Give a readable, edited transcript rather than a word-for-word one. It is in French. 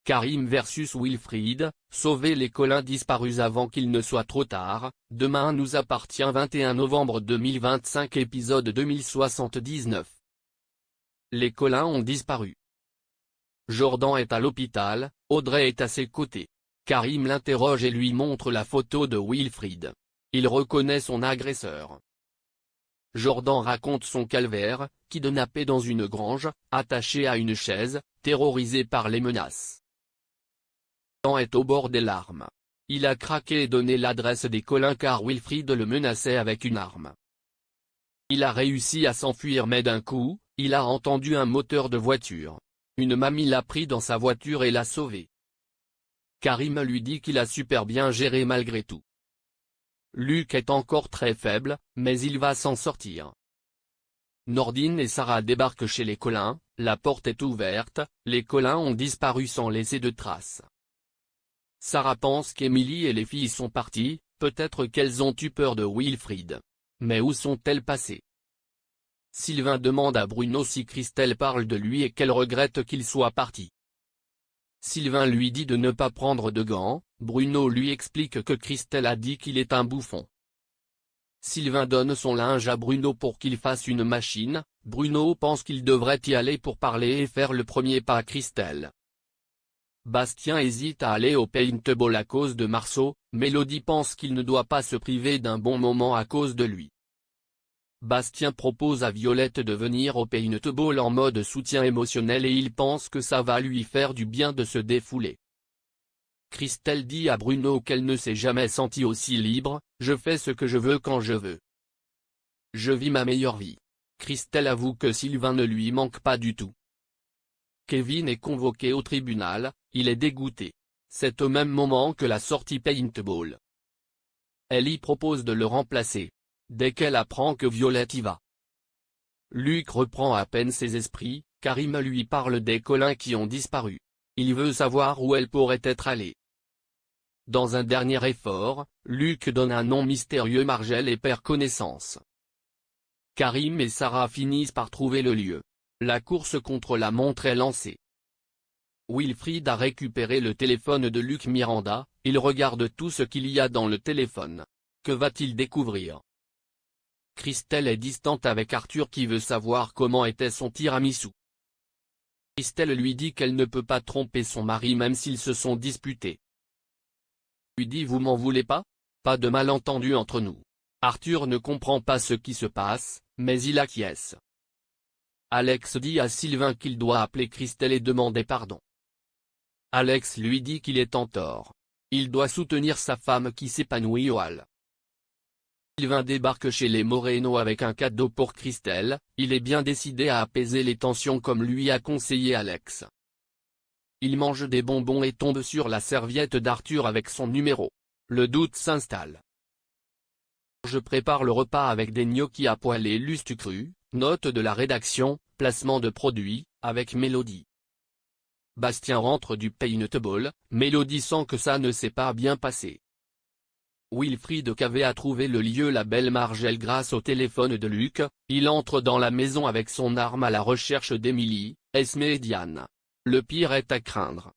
Karim versus Wilfried, sauver les Collins disparus avant qu'il ne soit trop tard, Demain nous appartient 21 novembre 2025 épisode 2079. Les Collins ont disparu. Jordan est à l'hôpital, Audrey est à ses côtés. Karim l'interroge et lui montre la photo de Wilfried. Il reconnaît son agresseur. Jordan raconte son calvaire, kidnappé dans une grange, attaché à une chaise, terrorisé par les menaces. Jordan est au bord des larmes. Il a craqué et donné l'adresse des Collins car Wilfried le menaçait avec une arme. Il a réussi à s'enfuir mais d'un coup, il a entendu un moteur de voiture. Une mamie l'a pris dans sa voiture et l'a sauvé. Karim lui dit qu'il a super bien géré malgré tout. Luc est encore très faible, mais il va s'en sortir. Nordine et Sarah débarquent chez les Collins, la porte est ouverte, les Collins ont disparu sans laisser de traces. Sarah pense qu'Emily et les filles sont parties, peut-être qu'elles ont eu peur de Wilfried. Mais où sont-elles passées? Sylvain demande à Bruno si Christelle parle de lui et qu'elle regrette qu'il soit parti. Sylvain lui dit de ne pas prendre de gants, Bruno lui explique que Christelle a dit qu'il est un bouffon. Sylvain donne son linge à Bruno pour qu'il fasse une machine, Bruno pense qu'il devrait y aller pour parler et faire le premier pas à Christelle. Bastien hésite à aller au paintball à cause de Marceau, Mélodie pense qu'il ne doit pas se priver d'un bon moment à cause de lui. Bastien propose à Violette de venir au paintball en mode soutien émotionnel et il pense que ça va lui faire du bien de se défouler. Christelle dit à Bruno qu'elle ne s'est jamais sentie aussi libre, je fais ce que je veux quand je veux. Je vis ma meilleure vie. Christelle avoue que Sylvain ne lui manque pas du tout. Kevin est convoqué au tribunal, il est dégoûté. C'est au même moment que la sortie paintball. Ellie propose de le remplacer. Dès qu'elle apprend que Violette y va. Luc reprend à peine ses esprits, Karim lui parle des Collins qui ont disparu. Il veut savoir où elles pourraient être allées. Dans un dernier effort, Luc donne un nom mystérieux Margelle et perd connaissance. Karim et Sarah finissent par trouver le lieu. La course contre la montre est lancée. Wilfried a récupéré le téléphone de Luc Miranda, il regarde tout ce qu'il y a dans le téléphone. Que va-t-il découvrir? Christelle est distante avec Arthur qui veut savoir comment était son tiramisu. Christelle lui dit qu'elle ne peut pas tromper son mari même s'ils se sont disputés. Lui dit vous m'en voulez pas? Pas de malentendu entre nous. Arthur ne comprend pas ce qui se passe, mais il acquiesce. Alex dit à Sylvain qu'il doit appeler Christelle et demander pardon. Alex lui dit qu'il est en tort. Il doit soutenir sa femme qui s'épanouit au hall. Sylvain débarque chez les Moreno avec un cadeau pour Christelle, il est bien décidé à apaiser les tensions comme lui a conseillé Alex. Il mange des bonbons et tombe sur la serviette d'Arthur avec son numéro. Le doute s'installe. Je prépare le repas avec des gnocchis à poêle et lustre cru, note de la rédaction, placement de produit, avec Mélodie. Bastien rentre du paintball, Mélodie sent que ça ne s'est pas bien passé. Wilfried avait à trouver le lieu la belle Margelle grâce au téléphone de Luc, il entre dans la maison avec son arme à la recherche d'Emily, Esme et Diane. Le pire est à craindre.